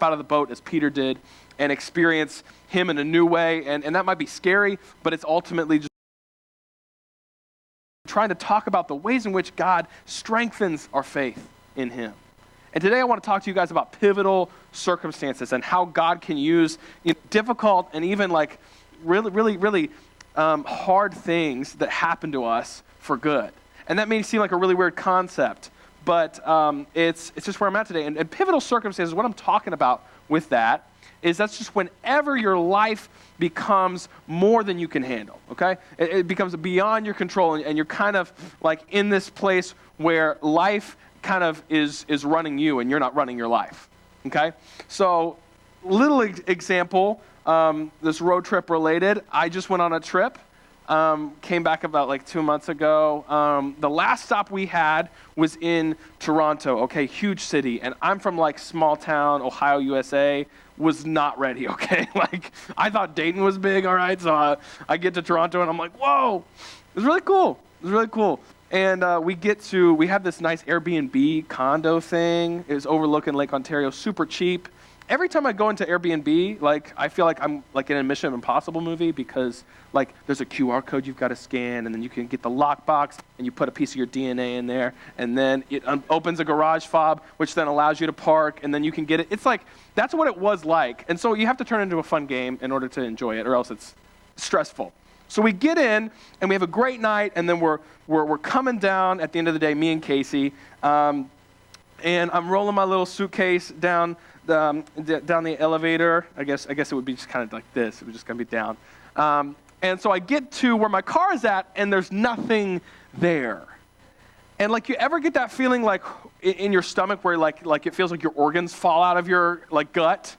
out of the boat as Peter did and experience him in a new way. And that might be scary, but it's ultimately just trying to talk about the ways in which God strengthens our faith in him. And today I want to talk to you guys about pivotal circumstances and how God can use difficult and even like really hard things that happen to us for good. And that may seem like a really weird concept, but it's just where I'm at today. And pivotal circumstances, what I'm talking about with that is that's just whenever your life becomes more than you can handle, okay? It becomes beyond your control, and you're kind of like in this place where life kind of is running you and you're not running your life, okay? So little example, this road trip related, I just went on a trip, came back about like 2 months ago. The last stop we had was in Toronto, okay, huge city, and I'm from like small town, Ohio, USA, was not ready, okay? Like, I thought Dayton was big, all right? So I get to Toronto and I'm like, whoa, it was really cool. It was really cool. And we have this nice Airbnb condo thing. It was overlooking Lake Ontario, super cheap. Every time I go into Airbnb, like, I feel like I'm like in a Mission Impossible movie because like there's a QR code you've got to scan, and then you can get the lockbox and you put a piece of your DNA in there, and then it opens a garage fob, which then allows you to park, and then you can get it. It's like, that's what it was like. And so you have to turn it into a fun game in order to enjoy it, or else it's stressful. So we get in and we have a great night, and then we're coming down at the end of the day, me and Casey, and I'm rolling my little suitcase down the elevator. I guess it would be just kind of like this. It was just gonna be down. And so I get to where my car is at, and there's nothing there. And like, you ever get that feeling like in your stomach where like it feels like your organs fall out of your like gut,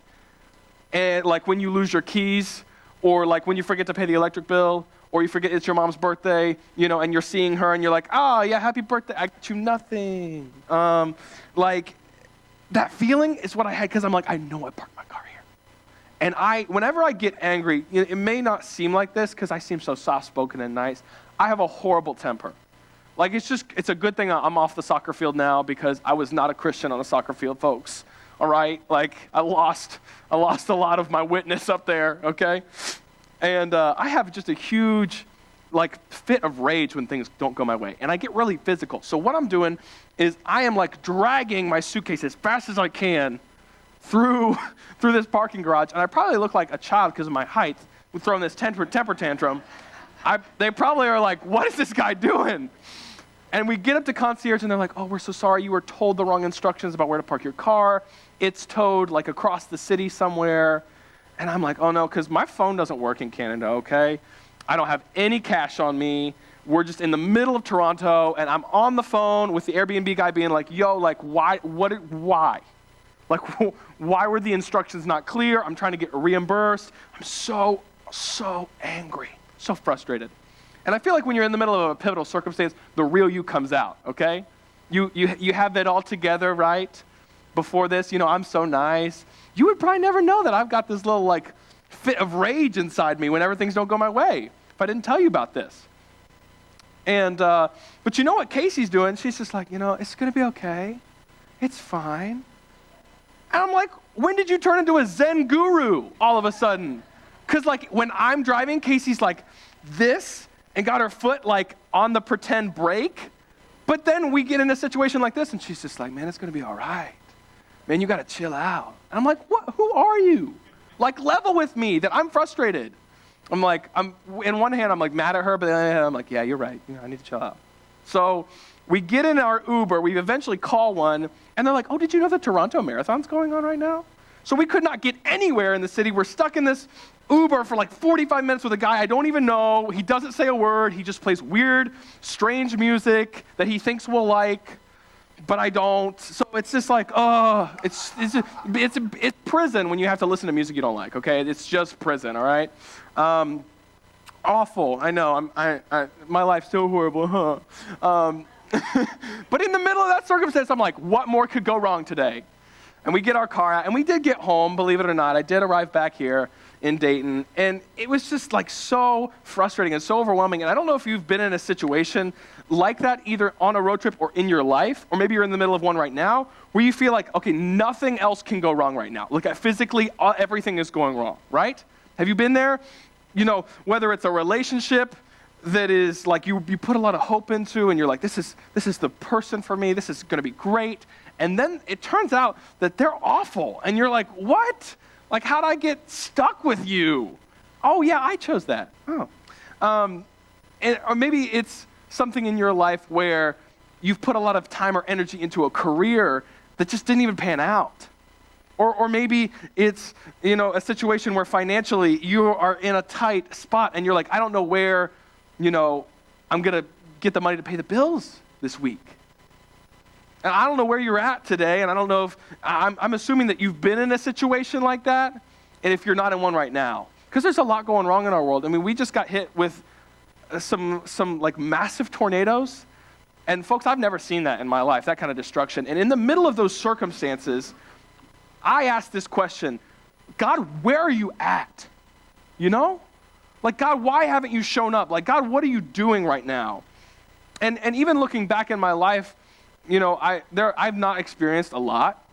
and like when you lose your keys, or like when you forget to pay the electric bill, or you forget it's your mom's birthday, and you're seeing her and you're like, oh yeah, happy birthday, I got you nothing. Like, that feeling is what I had, because I'm like, I know I parked my car here. And whenever I get angry, it may not seem like this because I seem so soft-spoken and nice. I have a horrible temper. Like, it's a good thing I'm off the soccer field now, because I was not a Christian on a soccer field, folks. All right? Like, I lost a lot of my witness up there, okay? And I have just a huge like fit of rage when things don't go my way, and I get really physical. So what I'm doing is I am like dragging my suitcase as fast as I can through this parking garage, and I probably look like a child because of my height with throwing this temper tantrum. They probably are like, what is this guy doing? And we get up to concierge, and they're like, oh, we're so sorry, you were told the wrong instructions about where to park your car. It's towed like across the city somewhere. And I'm like, oh no, because my phone doesn't work in Canada, okay? I don't have any cash on me. We're just in the middle of Toronto, and I'm on the phone with the Airbnb guy being like, yo, like, why? Like, why were the instructions not clear? I'm trying to get reimbursed. I'm so angry, so frustrated. And I feel like when you're in the middle of a pivotal circumstance, the real you comes out, okay? You have it all together, right? Before this, I'm so nice. You would probably never know that I've got this little like fit of rage inside me whenever things don't go my way if I didn't tell you about this. And but you know what Casey's doing? She's just like, it's gonna be okay. It's fine. And I'm like, when did you turn into a Zen guru all of a sudden? Because like when I'm driving, Casey's like this and got her foot like on the pretend brake. But then we get in a situation like this, and she's just like, man, it's gonna be all right. Man, you gotta chill out. And I'm like, what? Who are you? Like, level with me that I'm frustrated. I'm in one hand, I'm like mad at her, but in the other hand, I'm like, yeah, you're right. I need to chill out. So we get in our Uber, we eventually call one, and they're like, oh, did you know the Toronto Marathon's going on right now? So we could not get anywhere in the city. We're stuck in this Uber for like 45 minutes with a guy I don't even know. He doesn't say a word. He just plays weird, strange music that he thinks we'll like, but I don't. So it's just like, it's prison when you have to listen to music you don't like, okay? It's just prison, all right? Awful, I know, my life's so horrible, huh? But in the middle of that circumstance, I'm like, what more could go wrong today? And we get our car out, and we did get home, believe it or not. I did arrive back here in Dayton, and it was just like so frustrating and so overwhelming. And I don't know if you've been in a situation like that, either on a road trip or in your life, or maybe you're in the middle of one right now, where you feel like, okay, nothing else can go wrong right now. Like physically, everything is going wrong, right? Have you been there? You know, whether it's a relationship that is like you put a lot of hope into, and you're like, this is the person for me, this is going to be great. And then it turns out that they're awful. And you're like, what? Like, how'd I get stuck with you? Oh, yeah, I chose that. Oh. Or maybe it's something in your life where you've put a lot of time or energy into a career that just didn't even pan out. Or maybe it's, a situation where financially you are in a tight spot and you're like, I don't know where, I'm going to get the money to pay the bills this week. And I don't know where you're at today, and I don't know if, I'm assuming that you've been in a situation like that, and if you're not in one right now. Because there's a lot going wrong in our world. I mean, we just got hit with some like massive tornadoes, and folks, I've never seen that in my life, that kind of destruction. And in the middle of those circumstances, I asked this question, God, where are you at? Like, God, why haven't you shown up? Like, God, what are you doing right now? And even looking back in my life, I've not experienced a lot,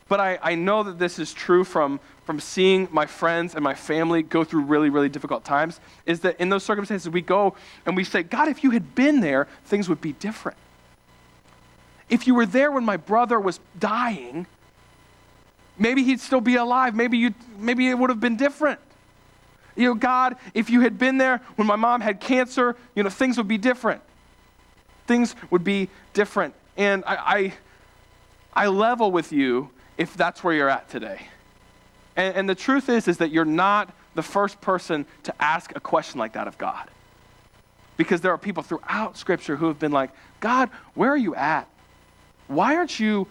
but I know that this is true from seeing my friends and my family go through really, really difficult times, is that in those circumstances we go and we say, God, if you had been there, things would be different. If you were there when my brother was dying, maybe he'd still be alive. Maybe it would have been different. God, if you had been there when my mom had cancer, things would be different. Things would be different. And I level with you if that's where you're at today. And the truth is that you're not the first person to ask a question like that of God. Because there are people throughout Scripture who have been like, God, where are you at? Why aren't you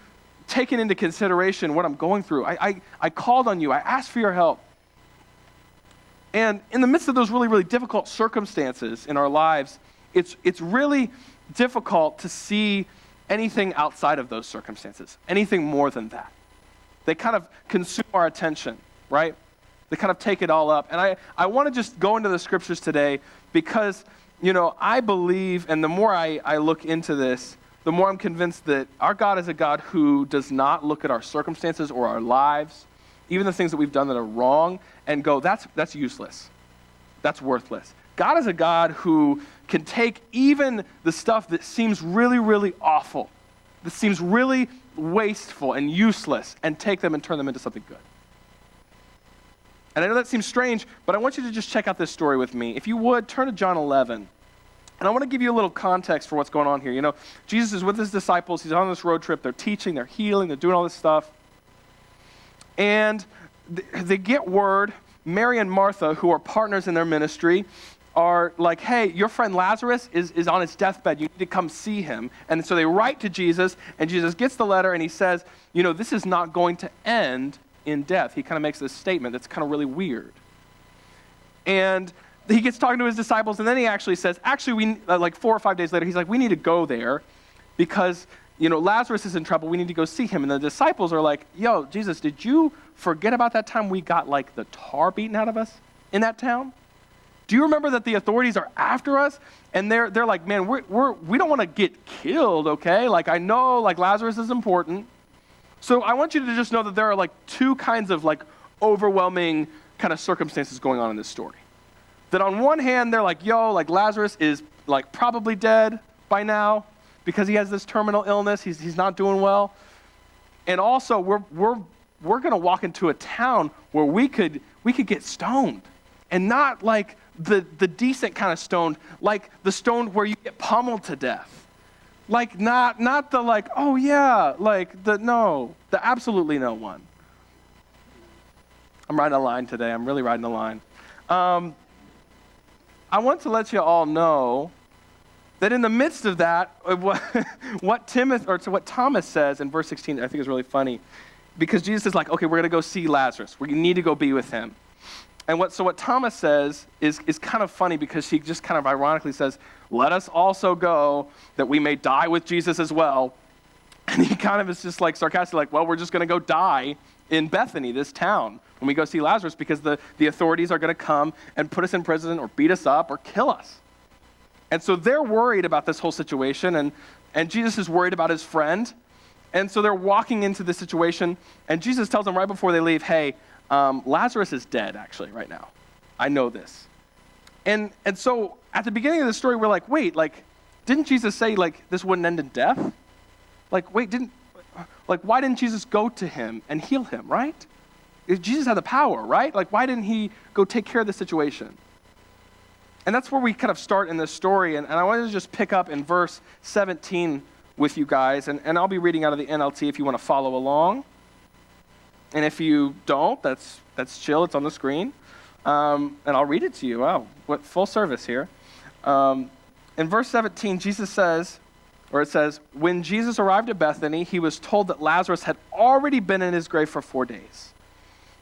taking into consideration what I'm going through? I called on you. I asked for your help. And in the midst of those really, really difficult circumstances in our lives, it's really difficult to see anything outside of those circumstances, anything more than that. They kind of consume our attention, right? They kind of take it all up. And I want to just go into the Scriptures today because, I believe, and the more I look into this, the more I'm convinced that our God is a God who does not look at our circumstances or our lives, even the things that we've done that are wrong, and go, that's useless. That's worthless. God is a God who can take even the stuff that seems really, really awful, that seems really wasteful and useless, and take them and turn them into something good. And I know that seems strange, but I want you to just check out this story with me. If you would, turn to John 11. And I want to give you a little context for what's going on here. Jesus is with his disciples. He's on this road trip. They're teaching, they're healing, they're doing all this stuff. And they get word, Mary and Martha, who are partners in their ministry, are like, hey, your friend Lazarus is on his deathbed. You need to come see him. And so they write to Jesus, and Jesus gets the letter, and he says, this is not going to end in death. He kind of makes this statement that's kind of really weird. And he gets talking to his disciples, and then he actually says, we like 4 or 5 days later, he's like, we need to go there because, Lazarus is in trouble. We need to go see him. And the disciples are like, yo, Jesus, did you forget about that time we got like the tar beaten out of us in that town? Do you remember that the authorities are after us? And they're like, man, we don't want to get killed, okay? Like, I know, like, Lazarus is important. So I want you to just know that there are like 2 kinds of like overwhelming kind of circumstances going on in this story. That on one hand, they're like, yo, like Lazarus is like probably dead by now because he has this terminal illness. He's not doing well. And also, we're going to walk into a town where we could get stoned, and not like the decent kind of stoned, like the stoned where you get pummeled to death. Like not the like, oh yeah, like the absolutely no one. I'm riding a line today. I'm really riding a line. I want to let you all know that in the midst of that, what Thomas says in verse 16, I think is really funny, because Jesus is like, okay, we're going to go see Lazarus. We need to go be with him. And what Thomas says is kind of funny, because he just kind of ironically says, let us also go that we may die with Jesus as well. And he kind of is just like sarcastic, like, well, we're just going to go die in Bethany, this town, when we go see Lazarus because the authorities are going to come and put us in prison or beat us up or kill us. And so they're worried about this whole situation, and Jesus is worried about his friend. And so they're walking into this situation, and Jesus tells them right before they leave, hey, Lazarus is dead, actually, right now. I know this. And so at the beginning of the story, we're like, wait, like, didn't Jesus say, like, this wouldn't end in death? Like, wait, why didn't Jesus go to him and heal him, right? Jesus had the power, right? Like, why didn't he go take care of the situation? And that's where we kind of start in this story. And I wanted to just pick up in verse 17 with you guys. And I'll be reading out of the NLT if you want to follow along. And if you don't, that's chill. It's on the screen. And I'll read it to you. Wow, what full service here. In verse 17, it says, when Jesus arrived at Bethany, he was told that Lazarus had already been in his grave for 4 days.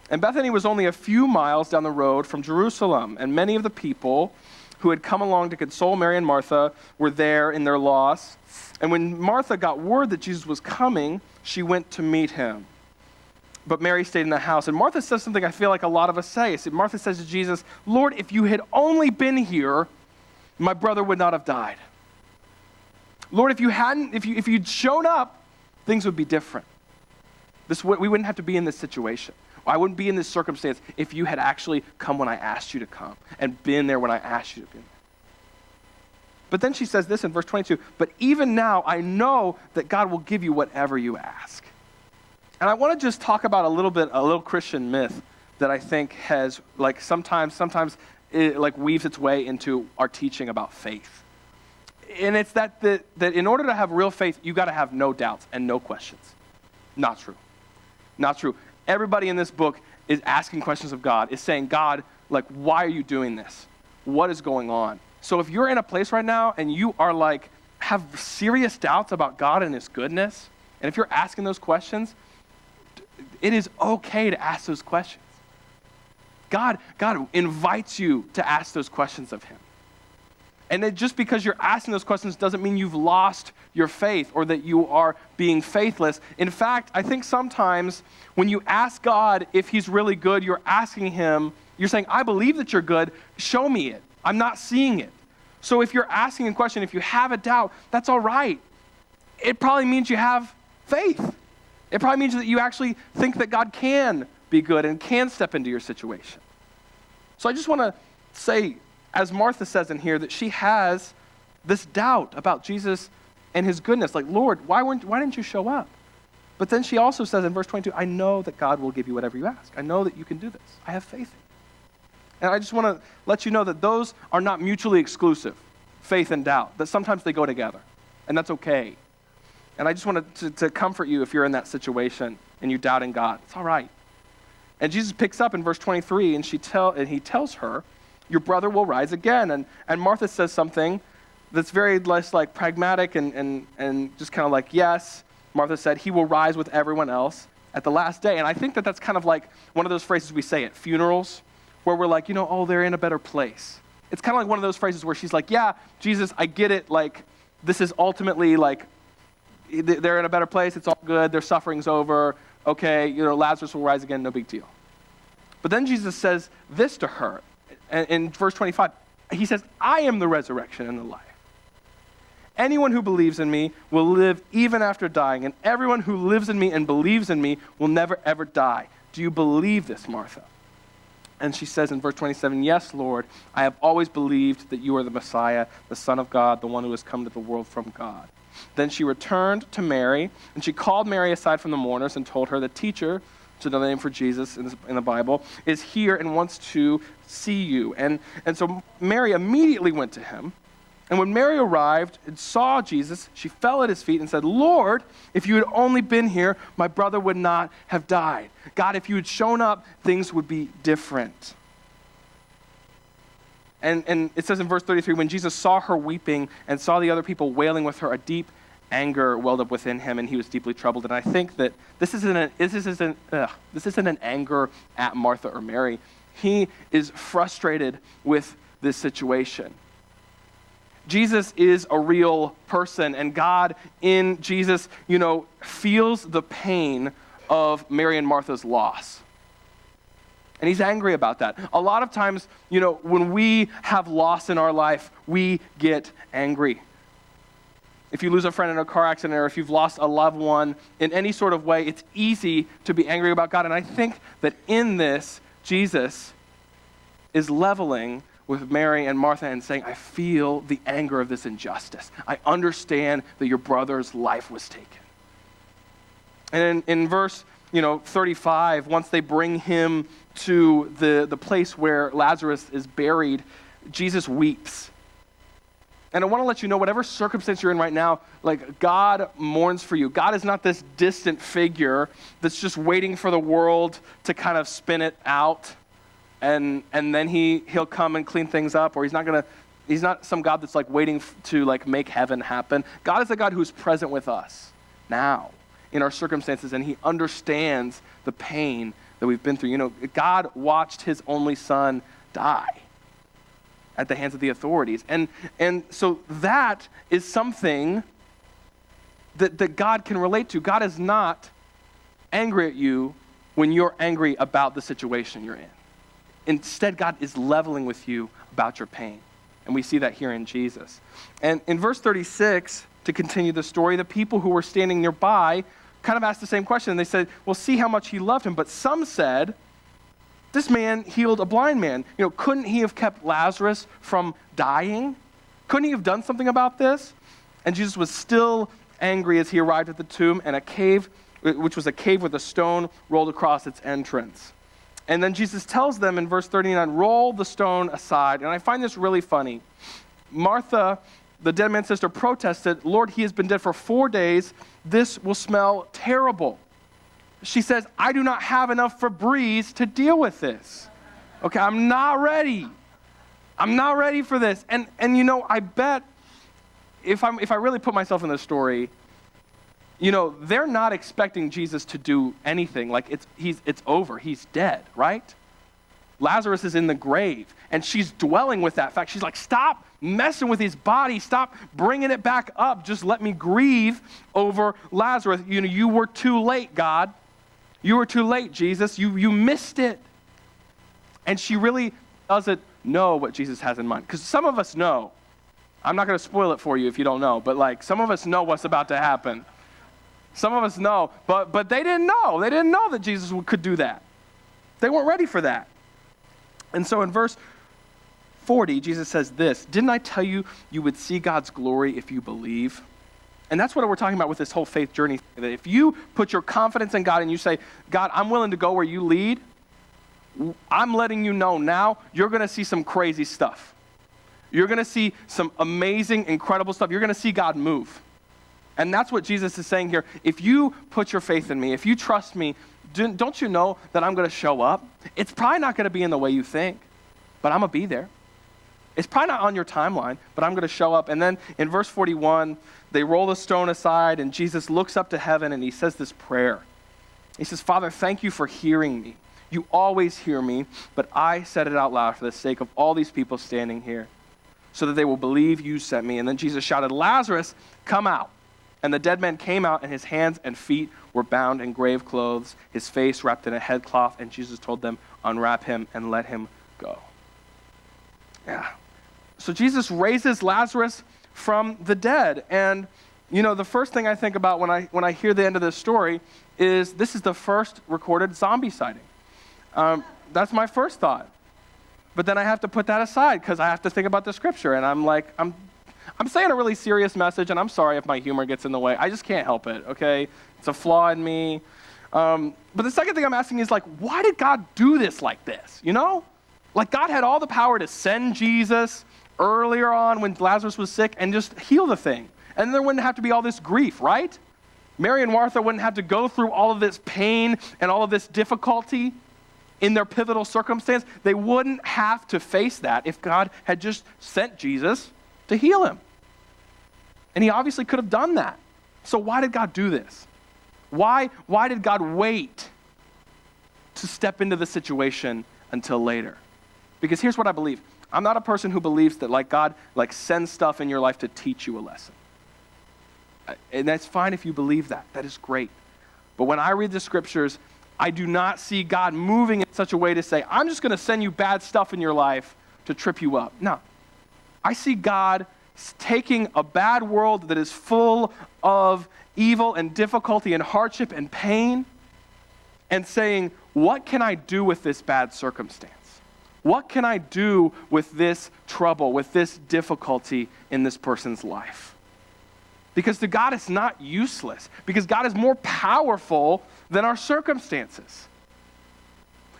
And Bethany was only a few miles down the road from Jerusalem, and many of the people who had come along to console Mary and Martha were there in their loss. And when Martha got word that Jesus was coming, she went to meet him. But Mary stayed in the house. And Martha says something I feel like a lot of us say. Martha says to Jesus, Lord, if you had only been here, my brother would not have died. Lord, if you'd shown up, things would be different. We wouldn't have to be in this situation. I wouldn't be in this circumstance if you had actually come when I asked you to come and been there when I asked you to be there. But then she says this in verse 22, but even now I know that God will give you whatever you ask. And I want to just talk about a little Christian myth that I think has like sometimes it like weaves its way into our teaching about faith. And it's that in order to have real faith, you got to have no doubts and no questions. Not true. Not true. Everybody in this book is asking questions of God, is saying, God, like, why are you doing this? What is going on? So if you're in a place right now and you are like, have serious doubts about God and his goodness, and if you're asking those questions, it is okay to ask those questions. God invites you to ask those questions of him. And just because you're asking those questions doesn't mean you've lost your faith or that you are being faithless. In fact, I think sometimes when you ask God if he's really good, you're asking him, you're saying, I believe that you're good, show me it. I'm not seeing it. So if you're asking a question, if you have a doubt, that's all right. It probably means you have faith. It probably means that you actually think that God can be good and can step into your situation. So I just want to say, as Martha says in here, that she has this doubt about Jesus and his goodness. Like, Lord, why didn't you show up? But then she also says in verse 22, I know that God will give you whatever you ask. I know that you can do this. I have faith in you. And I just want to let you know that those are not mutually exclusive, faith and doubt, that sometimes they go together, and that's okay. And I just wanted to comfort you if you're in that situation and you doubt in God. It's all right. And Jesus picks up in verse 23, and he tells her, your brother will rise again. And Martha says something that's very less like pragmatic and just kind of like, yes, Martha said, he will rise with everyone else at the last day. And I think that that's kind of like one of those phrases we say at funerals where we're like, oh, they're in a better place. It's kind of like one of those phrases where she's like, yeah, Jesus, I get it. Like, this is ultimately like, they're in a better place. It's all good. Their suffering's over. Okay, Lazarus will rise again. No big deal. But then Jesus says this to her. In verse 25, he says, I am the resurrection and the life. Anyone who believes in me will live even after dying, and everyone who lives in me and believes in me will never, ever die. Do you believe this, Martha? And she says in verse 27, yes, Lord, I have always believed that you are the Messiah, the Son of God, the one who has come to the world from God. Then she returned to Mary, and she called Mary aside from the mourners and told her, the teacher, to the name for Jesus in the Bible, is here and wants to see you. And so Mary immediately went to him. And when Mary arrived and saw Jesus, she fell at his feet and said, Lord, if you had only been here, my brother would not have died. God, if you had shown up, things would be different. And it says in verse 33, when Jesus saw her weeping and saw the other people wailing with her, a deep anger welled up within him, and he was deeply troubled. And I think that this isn't an anger at Martha or Mary. He is frustrated with this situation. Jesus is a real person, and God in Jesus, feels the pain of Mary and Martha's loss. And he's angry about that. A lot of times, when we have loss in our life, we get angry. If you lose a friend in a car accident, or if you've lost a loved one in any sort of way, it's easy to be angry about God. And I think that in this, Jesus is leveling with Mary and Martha and saying, I feel the anger of this injustice. I understand that your brother's life was taken. And in verse 35, once they bring him to the place where Lazarus is buried, Jesus weeps. And I want to let you know, whatever circumstance you're in right now, like, God mourns for you. God is not this distant figure that's just waiting for the world to kind of spin it out, and then he'll come and clean things up, or he's not some God that's like waiting to like make heaven happen. God is a God who's present with us now in our circumstances, and he understands the pain that we've been through. God watched his only son die at the hands of the authorities. And so that is something that God can relate to. God is not angry at you when you're angry about the situation you're in. Instead, God is leveling with you about your pain. And we see that here in Jesus. And in verse 36, to continue the story, the people who were standing nearby kind of asked the same question. They said, well, see how much he loved him. But some said, this man healed a blind man. Couldn't he have kept Lazarus from dying? Couldn't he have done something about this? And Jesus was still angry as he arrived at the tomb, and a cave, which was a cave with a stone rolled across its entrance. And then Jesus tells them in verse 39, roll the stone aside. And I find this really funny. Martha, the dead man's sister, protested, Lord, he has been dead for 4 days. This will smell terrible. She says, I do not have enough Febreze to deal with this. Okay, I'm not ready. I'm not ready for this. And I bet if I really put myself in this story, they're not expecting Jesus to do anything. Like it's over. He's dead, right? Lazarus is in the grave, and she's dwelling with that fact. She's like, stop messing with his body. Stop bringing it back up. Just let me grieve over Lazarus. You were too late, God. You were too late, Jesus. You missed it. And she really doesn't know what Jesus has in mind. Because some of us know. I'm not going to spoil it for you if you don't know. But some of us know what's about to happen. Some of us know. But they didn't know. They didn't know that Jesus could do that. They weren't ready for that. And so in verse 40, Jesus says this, didn't I tell you you would see God's glory if you believe? And that's what we're talking about with this whole faith journey. That if you put your confidence in God and you say, God, I'm willing to go where you lead, I'm letting you know now you're going to see some crazy stuff. You're going to see some amazing, incredible stuff. You're going to see God move. And that's what Jesus is saying here. If you put your faith in me, if you trust me, don't you know that I'm going to show up? It's probably not going to be in the way you think, but I'm going to be there. It's probably not on your timeline, but I'm going to show up. And then in verse 41, they roll the stone aside, and Jesus looks up to heaven, and he says this prayer. He says, Father, thank you for hearing me. You always hear me, but I said it out loud for the sake of all these people standing here, so that they will believe you sent me. And then Jesus shouted, Lazarus, come out. And the dead man came out, and his hands and feet were bound in grave clothes, his face wrapped in a headcloth, and Jesus told them, unwrap him and let him go. Yeah. So Jesus raises Lazarus from the dead. And, the first thing I think about when I hear the end of this story is this is the first recorded zombie sighting. That's my first thought. But then I have to put that aside because I have to think about the scripture. And I'm like, I'm saying a really serious message, and I'm sorry if my humor gets in the way. I just can't help it, okay? It's a flaw in me. But the second thing I'm asking is, why did God do this like this, God had all the power to send Jesus earlier on when Lazarus was sick and just heal the thing. And there wouldn't have to be all this grief, right? Mary and Martha wouldn't have to go through all of this pain and all of this difficulty in their pivotal circumstance. They wouldn't have to face that if God had just sent Jesus to heal him. And he obviously could have done that. So why did God do this? Why did God wait to step into the situation until later? Because here's what I believe. I'm not a person who believes that God sends stuff in your life to teach you a lesson. And that's fine if you believe that. That is great. But when I read the scriptures, I do not see God moving in such a way to say, I'm just going to send you bad stuff in your life to trip you up. No. I see God taking a bad world that is full of evil and difficulty and hardship and pain and saying, what can I do with this bad circumstance? What can I do with this trouble, with this difficulty in this person's life? Because to God, it's not useless. Because God is more powerful than our circumstances.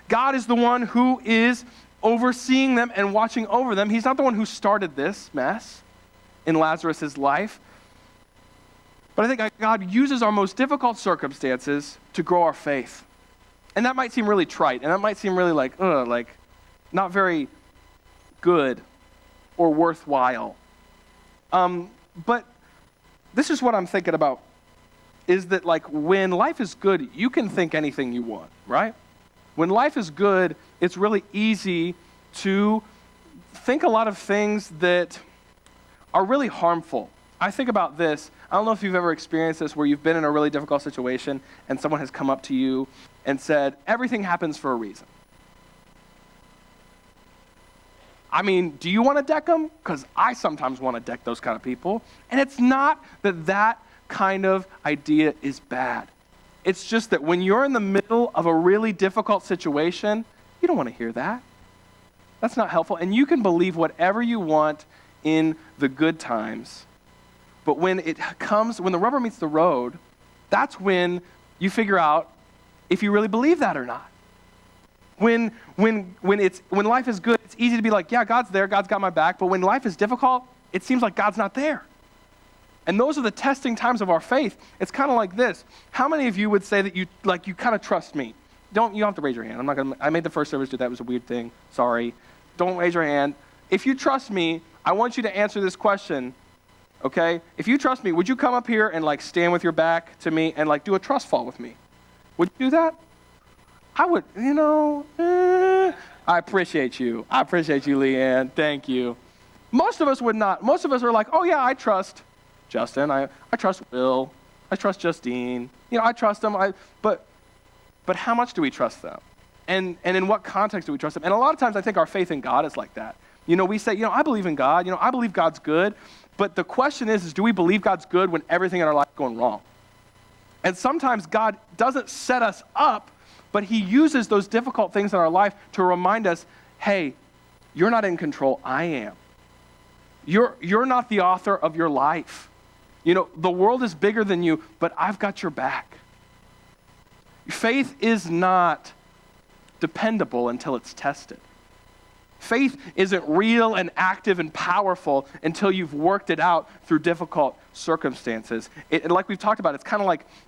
God is the one who is overseeing them and watching over them. He's not the one who started this mess in Lazarus' life. But I think God uses our most difficult circumstances to grow our faith. And that might seem really trite, and that might seem really like not very good or worthwhile. But this is what I'm thinking about, is that like when life is good, you can think anything you want, right? When life is good, it's really easy to think a lot of things that are really harmful. I think about this. I don't know if you've ever experienced this where you've been in a really difficult situation and someone has come up to you and said, everything happens for a reason. I mean, do you want to deck them? Because I sometimes want to deck those kind of people. And it's not that kind of idea is bad. It's just that when you're in the middle of a really difficult situation, you don't want to hear that. That's not helpful. And you can believe whatever you want in the good times. But when the rubber meets the road, that's when you figure out if you really believe that or not. When life is good, it's easy to be like, yeah, God's there, God's got my back. But when life is difficult, it seems like God's not there. And those are the testing times of our faith. It's kind of like this. How many of you would say that you kind of trust me? You don't have to raise your hand. I made the first service do that. It was a weird thing. Sorry. Don't raise your hand. If you trust me, I want you to answer this question, okay? If you trust me, would you come up here and like stand with your back to me and like do a trust fall with me? Would you do that? I would, I appreciate you. I appreciate you, Leanne. Thank you. Most of us would not. Most of us are like, oh yeah, I trust Justin. I trust Will. I trust Justine. I trust them. But how much do we trust them? And in what context do we trust them? And a lot of times I think our faith in God is like that. We say, I believe in God. I believe God's good. But the question is do we believe God's good when everything in our life is going wrong? And sometimes God doesn't set us up, but he uses those difficult things in our life to remind us, hey, you're not in control, I am. You're not the author of your life. The world is bigger than you, but I've got your back. Faith is not dependable until it's tested. Faith isn't real and active and powerful until you've worked it out through difficult circumstances. Like we've talked about,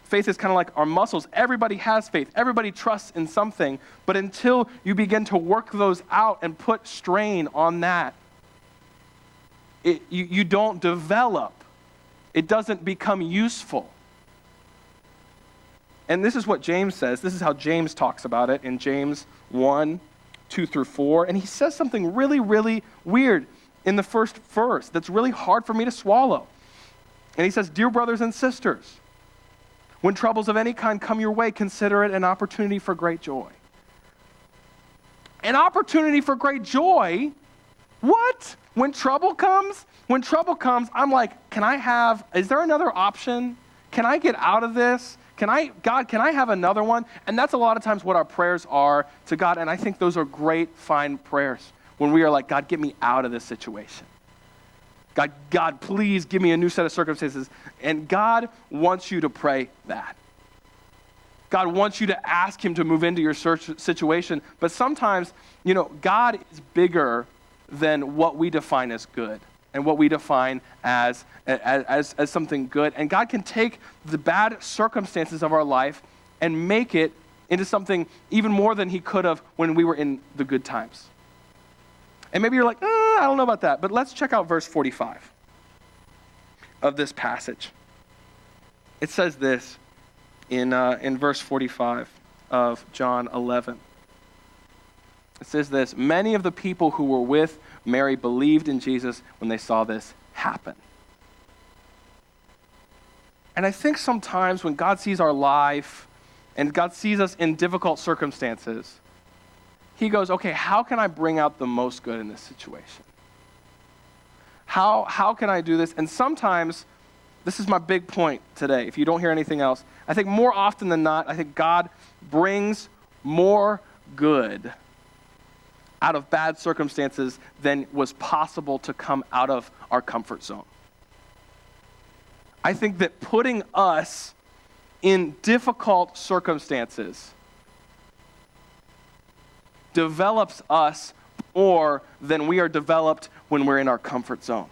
faith is kind of like our muscles. Everybody has faith. Everybody trusts in something. But until you begin to work those out and put strain on that, you don't develop. It doesn't become useful. And this is what James says. This is how James talks about it in James 1:2-4. And he says something really, really weird in the first verse that's really hard for me to swallow. And he says, dear brothers and sisters, when troubles of any kind come your way, consider it an opportunity for great joy. An opportunity for great joy? What? When trouble comes, I'm like, is there another option? Can I get out of this? God, can I have another one? And that's a lot of times what our prayers are to God. And I think those are great, fine prayers when we are like, God, get me out of this situation. God, please give me a new set of circumstances. And God wants you to pray that. God wants you to ask him to move into your situation. But sometimes, God is bigger than what we define as good and what we define as something good. And God can take the bad circumstances of our life and make it into something even more than he could have when we were in the good times. And maybe you're like, I don't know about that. But let's check out verse 45 of this passage. It says this in verse 45 of John 11. It says this, many of the people who were with Mary believed in Jesus when they saw this happen. And I think sometimes when God sees our life and God sees us in difficult circumstances, he goes, okay, how can I bring out the most good in this situation? How can I do this? And sometimes, this is my big point today, if you don't hear anything else, I think more often than not, I think God brings more good out of bad circumstances than was possible to come out of our comfort zone. I think that putting us in difficult circumstances develops us more than we are developed when we're in our comfort zone.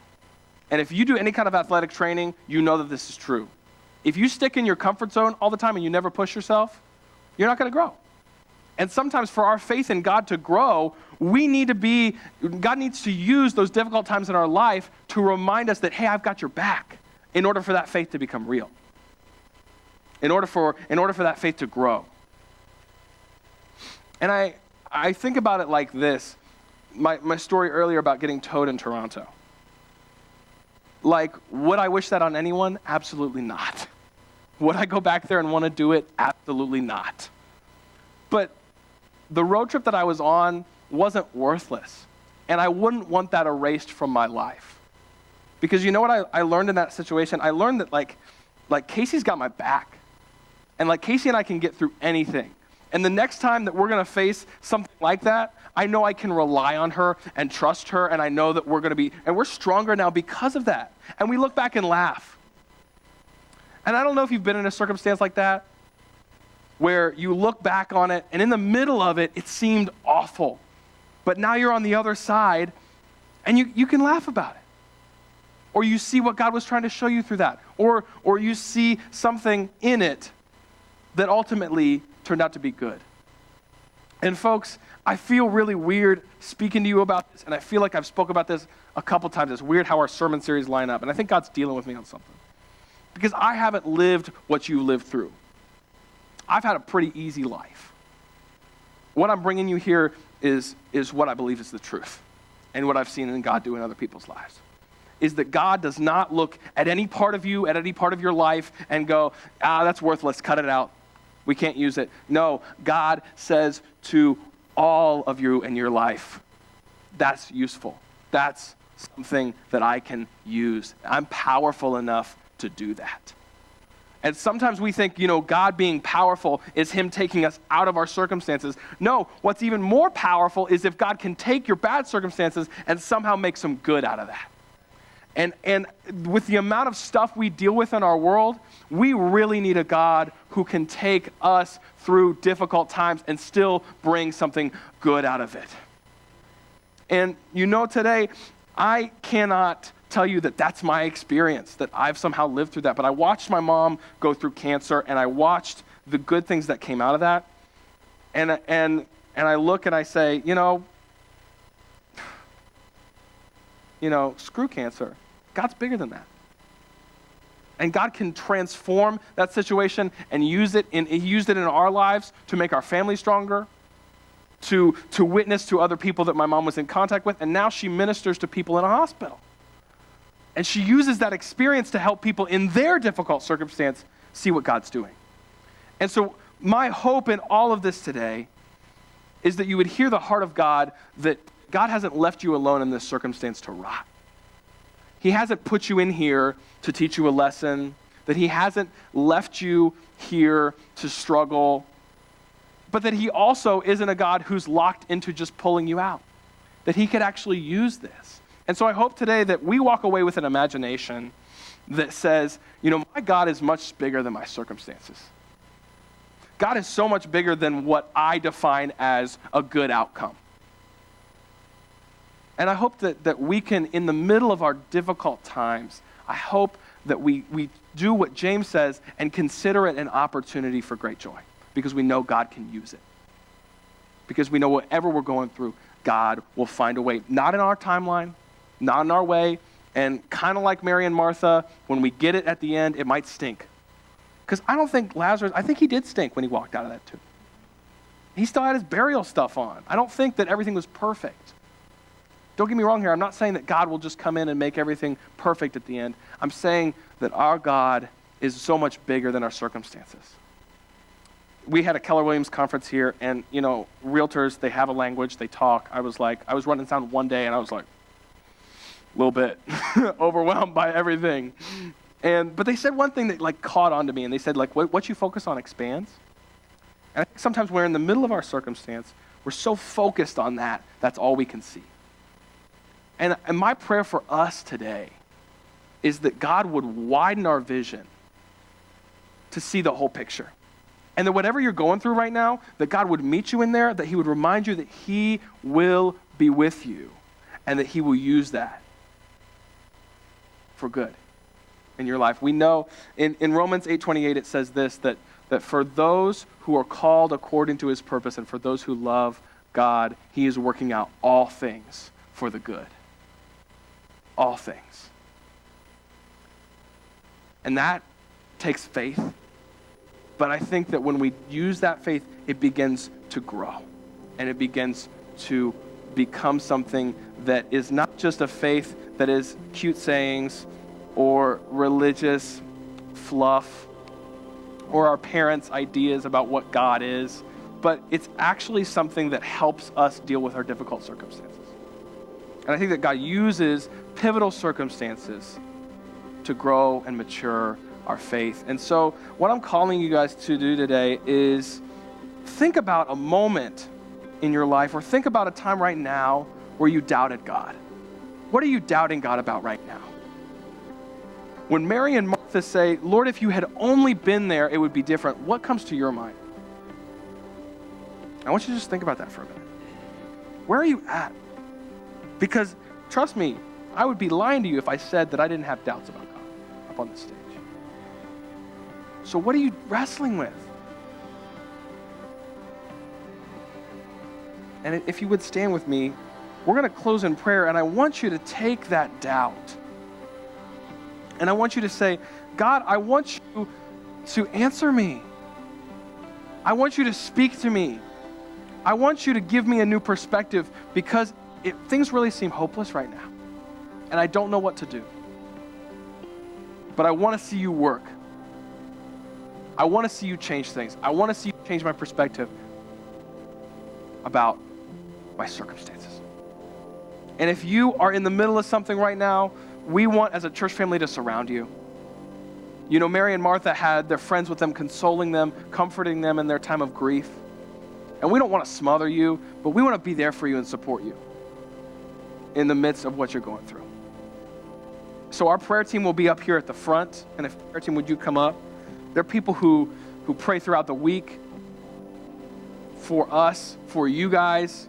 And if you do any kind of athletic training, you know that this is true. If you stick in your comfort zone all the time and you never push yourself, you're not going to grow. And sometimes for our faith in God to grow, God needs to use those difficult times in our life to remind us that, hey, I've got your back, in order for that faith to become real. In order for that faith to grow. And I think about it like this. My story earlier about getting towed in Toronto. Like, would I wish that on anyone? Absolutely not. Would I go back there and want to do it? Absolutely not. But the road trip that I was on wasn't worthless. And I wouldn't want that erased from my life. Because you know what I learned in that situation? I learned that like Casey's got my back. And like Casey and I can get through anything. And the next time that we're going to face something like that, I know I can rely on her and trust her, and I know that we're stronger now because of that. And we look back and laugh. And I don't know if you've been in a circumstance like that, where you look back on it, and in the middle of it, it seemed awful. But now you're on the other side, and you can laugh about it. Or you see what God was trying to show you through that. Or you see something in it that ultimately turned out to be good. And folks, I feel really weird speaking to you about this, and I feel like I've spoke about this a couple times. It's weird how our sermon series line up, and I think God's dealing with me on something. Because I haven't lived what you lived through. I've had a pretty easy life. What I'm bringing you here is what I believe is the truth, and what I've seen in God do in other people's lives. Is that God does not look at any part of you, at any part of your life, and go, that's worthless, cut it out. We can't use it. No, God says to all of you in your life, that's useful. That's something that I can use. I'm powerful enough to do that. And sometimes we think, God being powerful is him taking us out of our circumstances. No, what's even more powerful is if God can take your bad circumstances and somehow make some good out of that. And with the amount of stuff we deal with in our world, we really need a God who can take us through difficult times and still bring something good out of it. And today, I cannot tell you that that's my experience, that I've somehow lived through that. But I watched my mom go through cancer, and I watched the good things that came out of that. And I look and I say, screw cancer. God's bigger than that. And God can transform that situation and He used it in our lives to make our family stronger, to witness to other people that my mom was in contact with, and now she ministers to people in a hospital. And she uses that experience to help people in their difficult circumstance see what God's doing. And so my hope in all of this today is that you would hear the heart of God, that God hasn't left you alone in this circumstance to rot. He hasn't put you in here to teach you a lesson, that He hasn't left you here to struggle, but that He also isn't a God who's locked into just pulling you out, that He could actually use this. And so I hope today that we walk away with an imagination that says, my God is much bigger than my circumstances. God is so much bigger than what I define as a good outcome. And I hope that we can, in the middle of our difficult times, I hope that we do what James says and consider it an opportunity for great joy, because we know God can use it. Because we know whatever we're going through, God will find a way, not in our timeline, not in our way, and kind of like Mary and Martha, when we get it at the end, it might stink. Because I don't think I think he did stink when he walked out of that tomb. He still had his burial stuff on. I don't think that everything was perfect. Don't get me wrong here. I'm not saying that God will just come in and make everything perfect at the end. I'm saying that our God is so much bigger than our circumstances. we had a Keller Williams conference here, and realtors, they have a language, they talk. I was running sound one day, and I was like, a little bit overwhelmed by everything. But they said one thing that caught on to me, and they said what you focus on expands. And I think sometimes we're in the middle of our circumstance, we're so focused on that's all we can see. And my prayer for us today is that God would widen our vision to see the whole picture. And that whatever you're going through right now, that God would meet you in there, that he would remind you that he will be with you, and that he will use that for good in your life. We know in Romans 8:28 it says this, that for those who are called according to his purpose and for those who love God, he is working out all things for the good. All things. And that takes faith. But I think that when we use that faith, it begins to grow. And it begins to become something that is not just a faith that is cute sayings or religious fluff or our parents' ideas about what God is, but it's actually something that helps us deal with our difficult circumstances. And I think that God uses pivotal circumstances to grow and mature our faith. And so what I'm calling you guys to do today is think about a moment in your life, or think about a time right now where you doubted God. What are you doubting God about right now? When Mary and Martha say, Lord, if you had only been there, it would be different, what comes to your mind? I want you to just think about that for a minute. Where are you at? Because, trust me, I would be lying to you if I said that I didn't have doubts about God up on the stage. So what are you wrestling with? And if you would stand with me, we're going to close in prayer, and I want you to take that doubt. And I want you to say, God, I want you to answer me. I want you to speak to me. I want you to give me a new perspective, because things really seem hopeless right now. And I don't know what to do. But I want to see you work. I want to see you change things. I want to see you change my perspective about my circumstances. And if you are in the middle of something right now, we want as a church family to surround you. Mary and Martha had their friends with them, consoling them, comforting them in their time of grief. And we don't want to smother you, but we want to be there for you and support you in the midst of what you're going through. So our prayer team will be up here at the front. And if prayer team, would you come up? There are people who pray throughout the week for us, for you guys.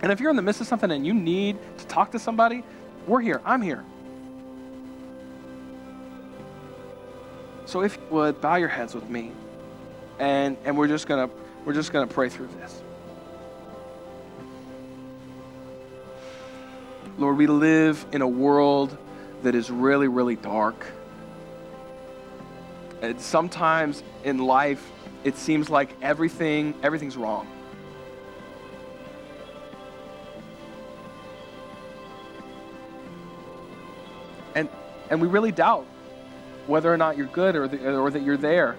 And if you're in the midst of something and you need to talk to somebody, we're here. I'm here. So if you would, bow your heads with me, and we're just gonna pray through this. Lord, we live in a world that is really, really dark. And sometimes in life, it seems like everything's wrong. And we really doubt whether or not you're good or that you're there.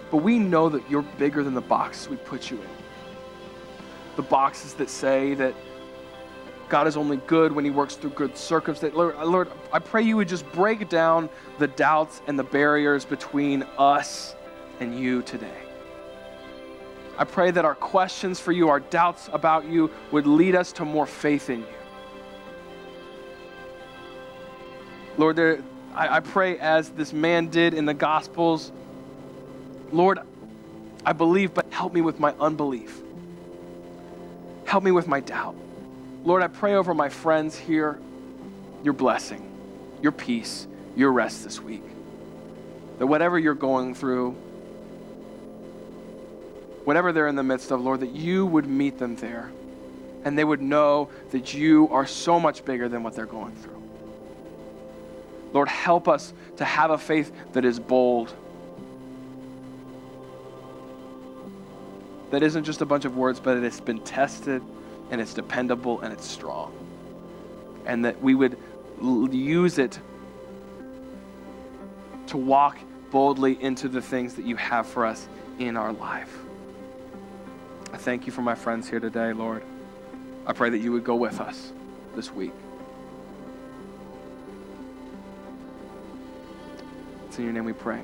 But we know that you're bigger than the boxes we put you in. The boxes that say that God is only good when he works through good circumstances. Lord, I pray you would just break down the doubts and the barriers between us and you today. I pray that our questions for you, our doubts about you, would lead us to more faith in you. Lord, I pray as this man did in the Gospels, Lord, I believe, but help me with my unbelief. Help me with my doubt. Lord, I pray over my friends here, your blessing, your peace, your rest this week. That whatever you're going through, whatever they're in the midst of, Lord, that you would meet them there. And they would know that you are so much bigger than what they're going through. Lord, help us to have a faith that is bold. That isn't just a bunch of words, but it has been tested, and it's dependable, and it's strong. And that we would use it to walk boldly into the things that you have for us in our life. I thank you for my friends here today, Lord. I pray that you would go with us this week. It's in your name we pray.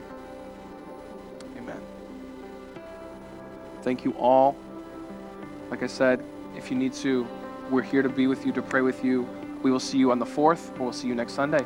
Amen. Thank you all. Like I said, if you need to, we're here to be with you, to pray with you. We will see you on the 4th, or we'll see you next Sunday.